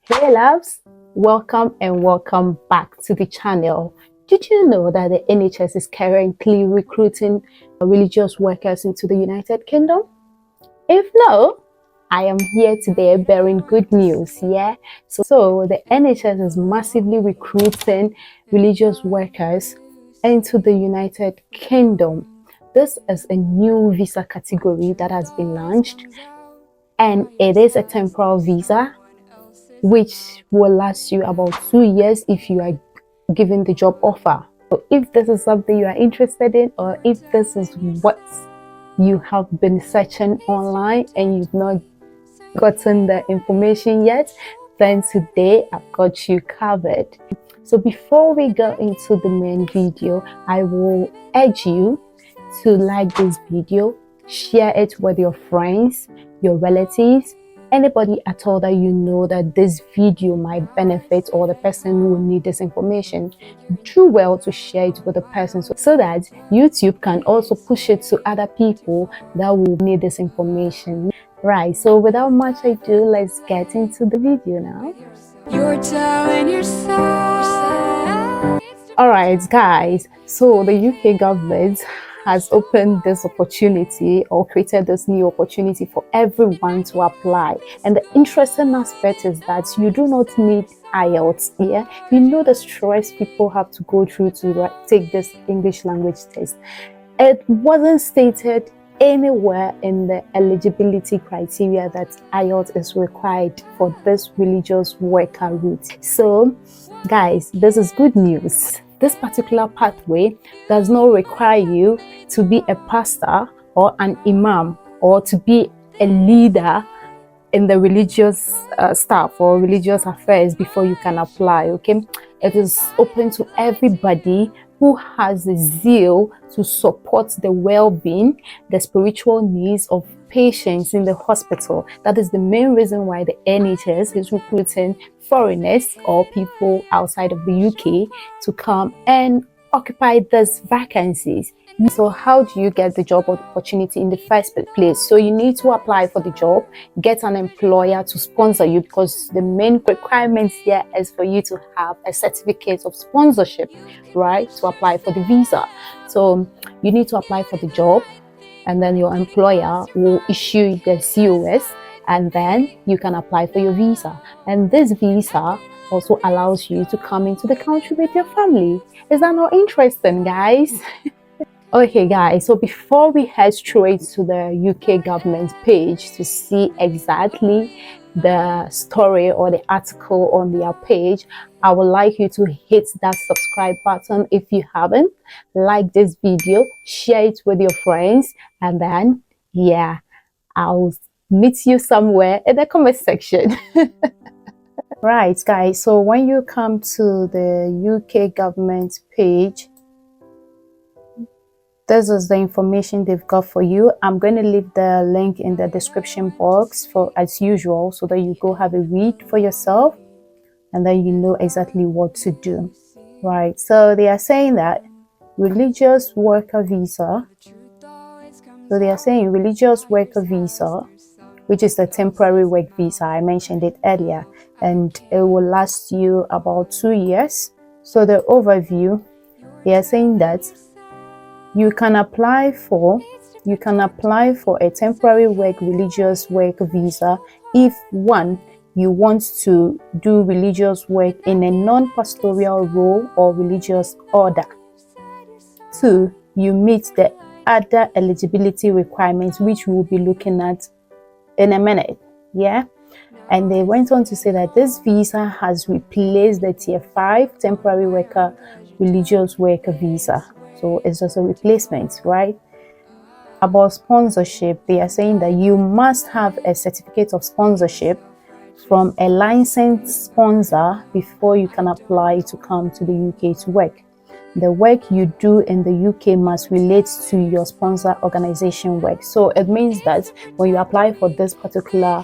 Hey loves, welcome and welcome back to the channel. Did you know that the NHS is currently recruiting religious workers into the United Kingdom? If no, I am here today bearing good news, yeah? So the NHS is massively recruiting religious workers into the United Kingdom. This is a new visa category that has been launched, and it is a temporal visa which will last you about 2 years if you are given the job offer. So if this is something you are interested in, or if this is what you have been searching online and you've not gotten the information yet, then today I've got you covered. So before we go into the main video, I will urge you to like this video, share it with your friends, your relatives, anybody at all that you know that this video might benefit, or the person who will need this information. Do well to share it with the person so that YouTube can also push it to other people that will need this information. Right, so without much ado, let's get into the video now. Alright guys, so the UK government has opened this opportunity, or created this new opportunity for everyone to apply. And the interesting aspect is that you do not need IELTS. Yeah, you know the stress people have to go through to take this English language test. It wasn't stated anywhere in the eligibility criteria that IELTS is required for this religious worker route. So guys, this is good news. This particular pathway does not require you to be a pastor or an imam, or to be a leader in the religious staff or religious affairs before you can apply. Okay, it is open to everybody who has a zeal to support the well-being, the spiritual needs of patients in the hospital. That is the main reason why the NHS is recruiting foreigners or people outside of the UK to come and occupy these vacancies. So how do you get the job opportunity in the first place? So you need to apply for the job, get an employer to sponsor you, because the main requirements here is for you to have a certificate of sponsorship, right, to apply for the visa. So you need to apply for the job, and then your employer will issue the COS, and then you can apply for your visa. And this visa also allows you to come into the country with your family. Is that not interesting, guys? Okay guys, so before we head straight to the UK government page to see exactly the story or the article on their page, I would like you to hit that subscribe button if you haven't, like this video, share it with your friends, and then yeah, I'll meet you somewhere in the comment section. Right guys, so when you come to the UK government page, this is the information they've got for you. I'm going to leave the link in the description box for as usual, so that you go have a read for yourself and then you know exactly what to do. Right, so they are saying that religious worker visa. So they are saying religious worker visa, which is the temporary work visa. I mentioned it earlier, and it will last you about 2 years. So the overview, they are saying that you can apply for a temporary work religious work visa if, one, you want to do religious work in a non-pastoral role or religious order. Two, you meet the other eligibility requirements, which we'll be looking at in a minute. Yeah, and they went on to say that this visa has replaced the Tier 5 temporary worker religious worker visa. So it's just a replacement, right? About sponsorship, they are saying that you must have a certificate of sponsorship from a licensed sponsor before you can apply to come to the UK to work. The work you do in the UK must relate to your sponsor organization work. So it means that when you apply for this particular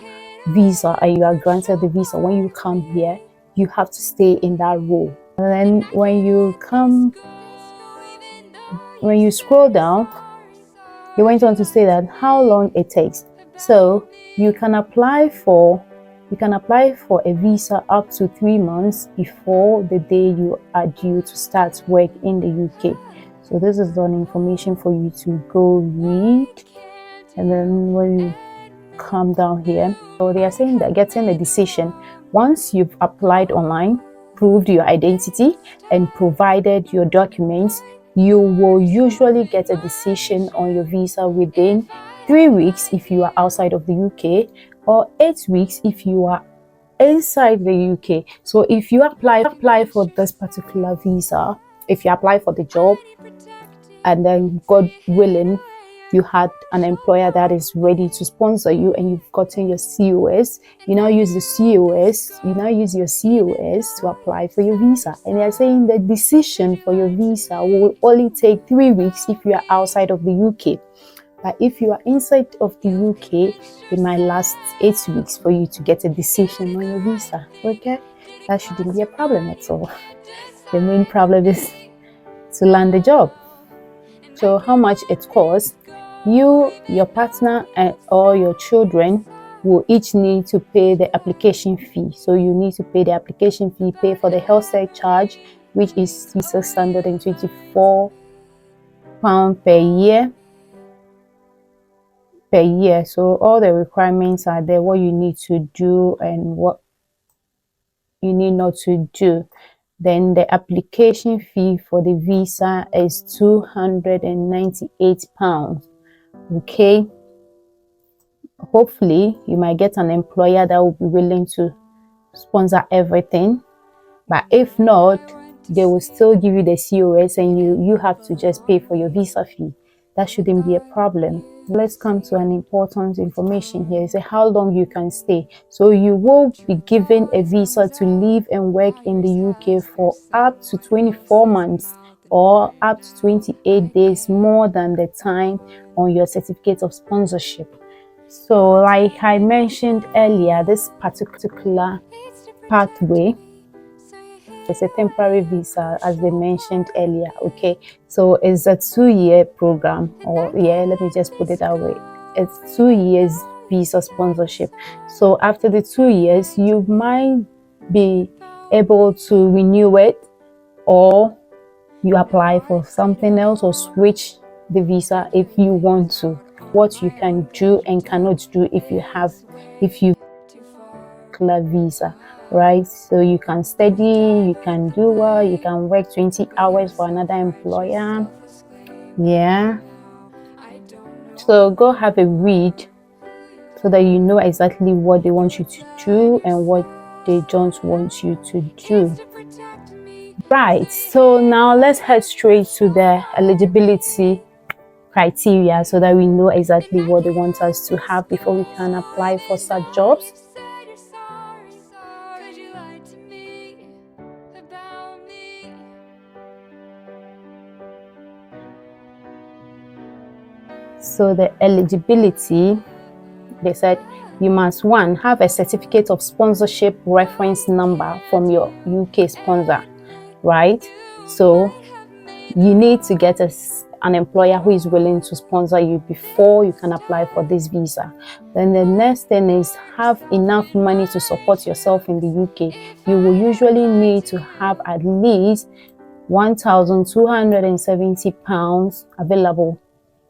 visa and you are granted the visa, when you come here, you have to stay in that role. And then when you scroll down, they went on to say that how long it takes. So you can apply for You can apply for a visa up to 3 months before the day you are due to start work in the UK. So this is the information for you to go read. And then when you come down here, so they are saying that getting a decision once you've applied online, proved your identity, and provided your documents, you will usually get a decision on your visa within 3 weeks if you are outside of the UK, or 8 weeks if you are inside the UK. So if you apply for this particular visa, if you apply for the job, and then God willing, you had an employer that is ready to sponsor you and you've gotten your COS, you now use your COS to apply for your visa. And they're saying the decision for your visa will only take 3 weeks if you are outside of the UK. But if you are inside of the UK, it might last 8 weeks for you to get a decision on your visa. Okay? That shouldn't be a problem at all. The main problem is to land the job. So how much it costs, you, your partner, or your children will each need to pay the application fee. So you need to pay the application fee, pay for the health charge, which is £624 per year. So all the requirements are there, what you need to do and what you need not to do. Then the application fee for the visa is £298. Okay, hopefully you might get an employer that will be willing to sponsor everything, but if not, they will still give you the COS and you have to just pay for your visa fee. That shouldn't be a problem. Let's come to an important information here. It's how long you can stay. So you will be given a visa to live and work in the UK for up to 24 months or up to 28 days more than the time on your certificate of sponsorship. So like I mentioned earlier, this particular pathway is a temporary visa, as they mentioned earlier. Okay, so it's a 2-year program, or let me just put it that way. It's 2 years visa sponsorship. So after the 2 years, you might be able to renew it, or you apply for something else, or switch the visa if you want to. What you can do and cannot do if you visa, right? So you can study, you can do well, you can work 20 hours for another employer. So go have a read so that you know exactly what they want you to do and what they don't want you to do. Right, so now let's head straight to the eligibility criteria so that we know exactly what they want us to have before we can apply for such jobs. So the eligibility, they said you must, 1, have a certificate of sponsorship reference number from your UK sponsor, right? So you need to get an employer who is willing to sponsor you before you can apply for this visa. Then the next thing is have enough money to support yourself in the UK. You will usually need to have at least £1,270 available.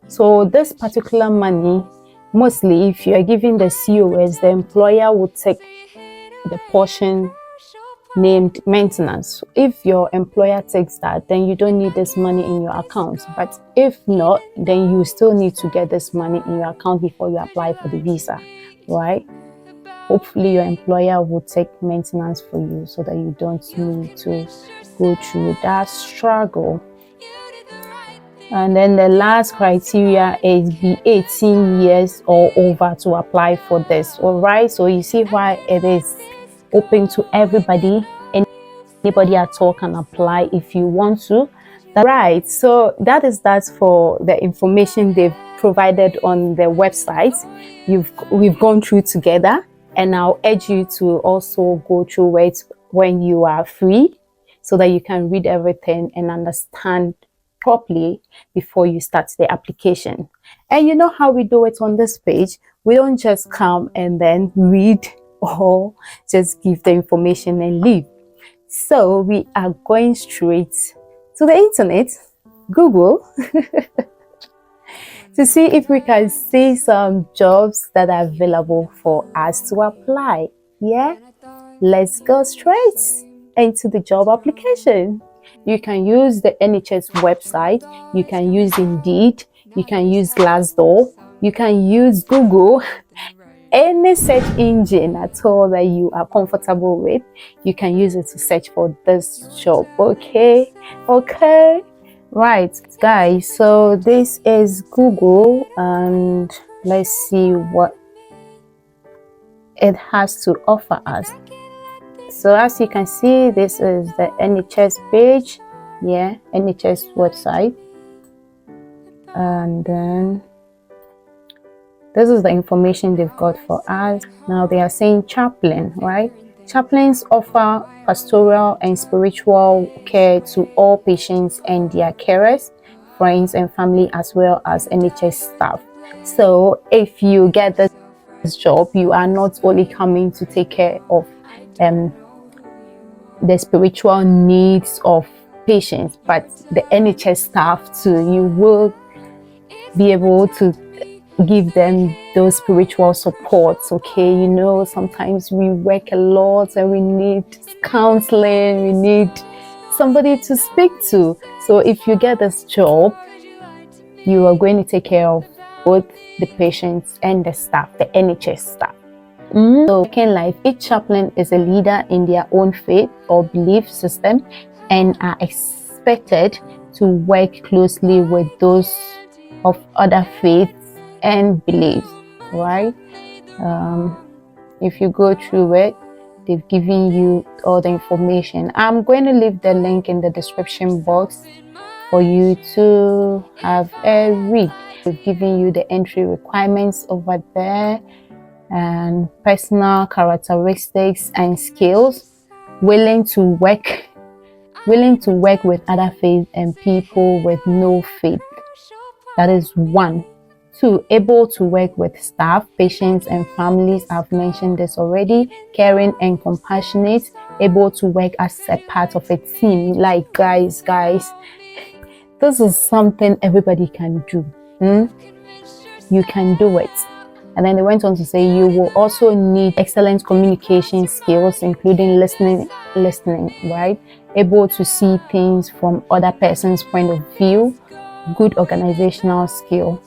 So this particular money, mostly if you are giving the COS, the employer will take the portion named maintenance. If your employer takes that, then you don't need this money in your account. But if not, then you still need to get this money in your account before you apply for the visa, right? Hopefully your employer will take maintenance for you so that you don't need to go through that struggle. And then the last criteria is be 18 years or over to apply for this. All right, so you see why it is open to everybody. Anybody at all can apply if you want to. Right, so that is that for the information they've provided on their website. We've gone through together, and I'll urge you to also go through it when you are free so that you can read everything and understand properly before you start the application. And you know how we do it on this page. We don't just come and then read or just give the information and leave. So we are going straight to the internet, Google, to see if we can see some jobs that are available for us to apply. Yeah, let's go straight into the job application. You can use the NHS website, you can use Indeed, you can use Glassdoor, you can use Google, any search engine at all that you are comfortable with. You can use it to search for this job. Okay, right, guys, so this is Google, and let's see what it has to offer us. So as you can see, this is the NHS page. Yeah, NHS website, and then this is the information they've got for us. Now they are saying chaplain, right? Chaplains offer pastoral and spiritual care to all patients and their carers, friends and family, as well as NHS staff. So if you get this job, you are not only coming to take care of the spiritual needs of patients, but the NHS staff too. You will be able to give them those spiritual supports. Okay, you know, sometimes we work a lot and we need counseling, we need somebody to speak to. So if you get this job, you are going to take care of both the patients and the staff, the NHS staff. So in life, each chaplain is a leader in their own faith or belief system and are expected to work closely with those of other faiths and beliefs, right? If you go through it, they've given you all the information. I'm going to leave the link in the description box for you to have a read. They've given you the entry requirements over there, and personal characteristics and skills, willing to work with other faiths and people with no faith. That is 1. 2, able to work with staff, patients and families. I've mentioned this already. Caring and compassionate, able to work as a part of a team. Like guys, this is something everybody can do. You can do it. And then they went on to say you will also need excellent communication skills, including listening, right? Able to see things from other person's point of view, good organizational skill.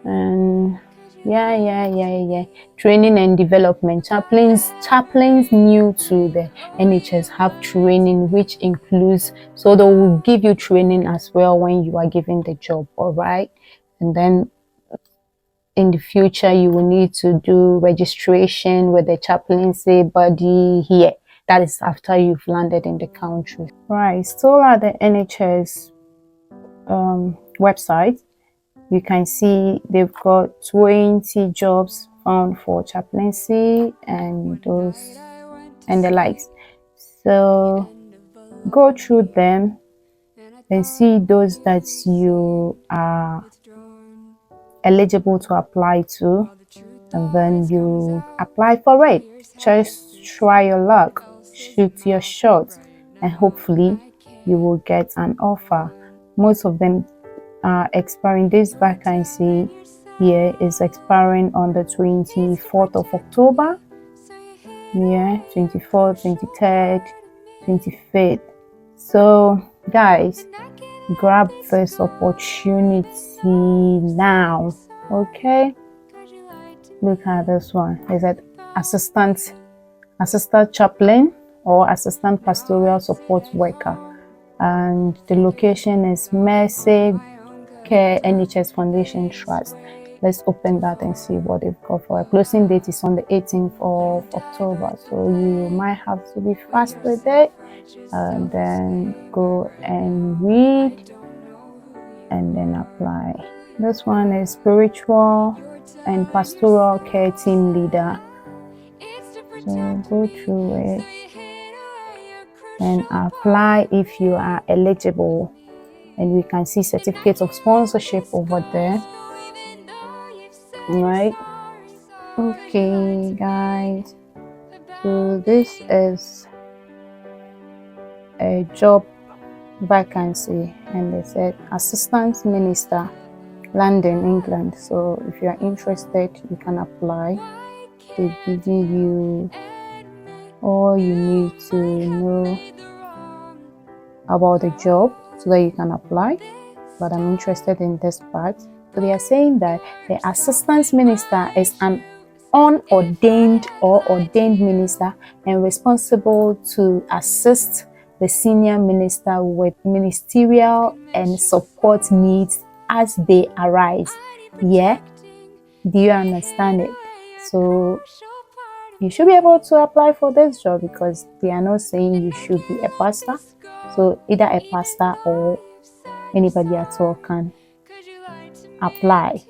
And yeah. Training and development. Chaplains new to the NHS have training, which includes, so they will give you training as well when you are given the job, all right? And then in the future, you will need to do registration with the chaplaincy body here. That is after you've landed in the country. Right, still at the NHS website, you can see they've got 20 jobs found for chaplaincy and those and the likes. So go through them and see those that you are eligible to apply to, and then you apply for it. Just try your luck, shoot your shot, and hopefully you will get an offer. Most of them are expiring. This vacancy here is expiring on the 24th of October. Yeah, 24th, 23rd, 25th. So guys, grab this opportunity now. Okay, look at this one. Is it assistant chaplain or assistant pastoral support worker, and the location is Mercy Care NHS Foundation Trust. Let's open that and see what they've got for it. Closing date is on the 18th of October, so you might have to be fast with it, and then go and read and then apply. This one is spiritual and pastoral care team leader. So go through it and apply if you are eligible. And we can see certificates of sponsorship over there, right? Okay, guys, so this is a job vacancy, and they said assistant minister, London, England. So if you are interested, you can apply. They've given you all you need to know about the job so that you can apply. But I'm interested in this part. So they are saying that the assistant minister is an unordained or ordained minister and responsible to assist the senior minister with ministerial and support needs as they arise. Yeah, do you understand it? So you should be able to apply for this job because they are not saying you should be a pastor. So either a pastor or anybody at all can apply.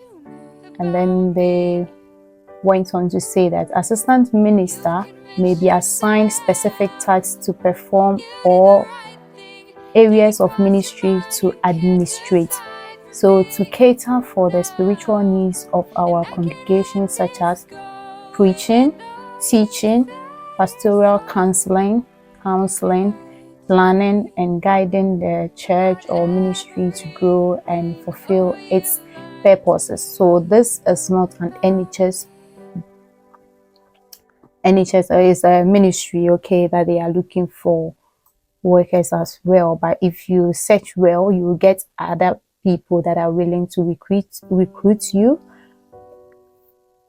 And then they went on to say that assistant minister may be assigned specific tasks to perform or areas of ministry to administrate. So to cater for the spiritual needs of our congregation, such as preaching, teaching, pastoral counseling, planning and guiding the church or ministry to grow and fulfill its purposes. So this is not an NHS is a ministry, okay, that they are looking for workers as well. But if you search well, you will get other people that are willing to recruit you.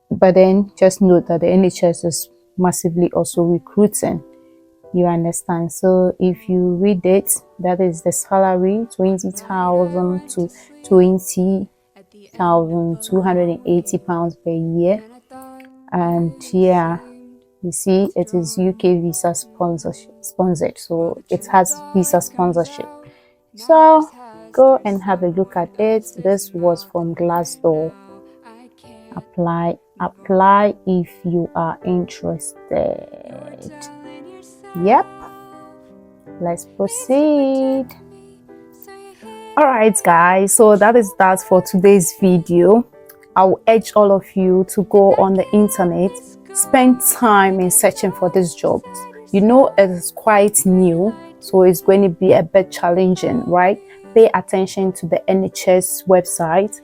But then just note that the NHS is massively also recruiting. You understand? So if you read it, that is the salary 20,000 to 20,280 pounds per year. And yeah, you see, it is UK visa sponsored, so it has visa sponsorship. So go and have a look at it. This was from Glassdoor. Apply if you are interested. Yep, let's proceed. All right, guys, so that is that for today's video. I will urge all of you to go on the internet, spend time in searching for this job. You know, it is quite new, so it's going to be a bit challenging, right? Pay attention to the NHS website.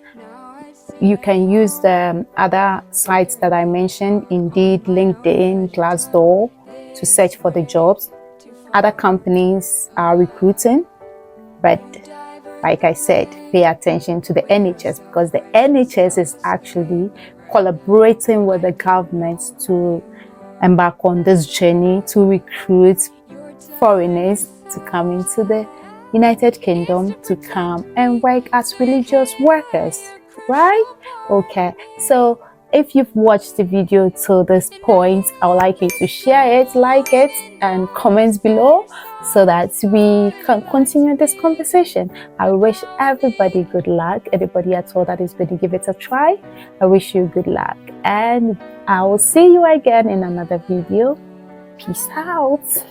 You can use the other sites that I mentioned, Indeed, LinkedIn, Glassdoor, to search for the jobs. Other companies are recruiting, but like I said, pay attention to the NHS because the NHS is actually collaborating with the government to embark on this journey to recruit foreigners to come into the United Kingdom to come and work as religious workers, right? Okay, so if you've watched the video to this point, I would like you to share it, like it, and comment below so that we can continue this conversation. I wish everybody good luck. Anybody at all that is going to give it a try, I wish you good luck. And I will see you again in another video. Peace out.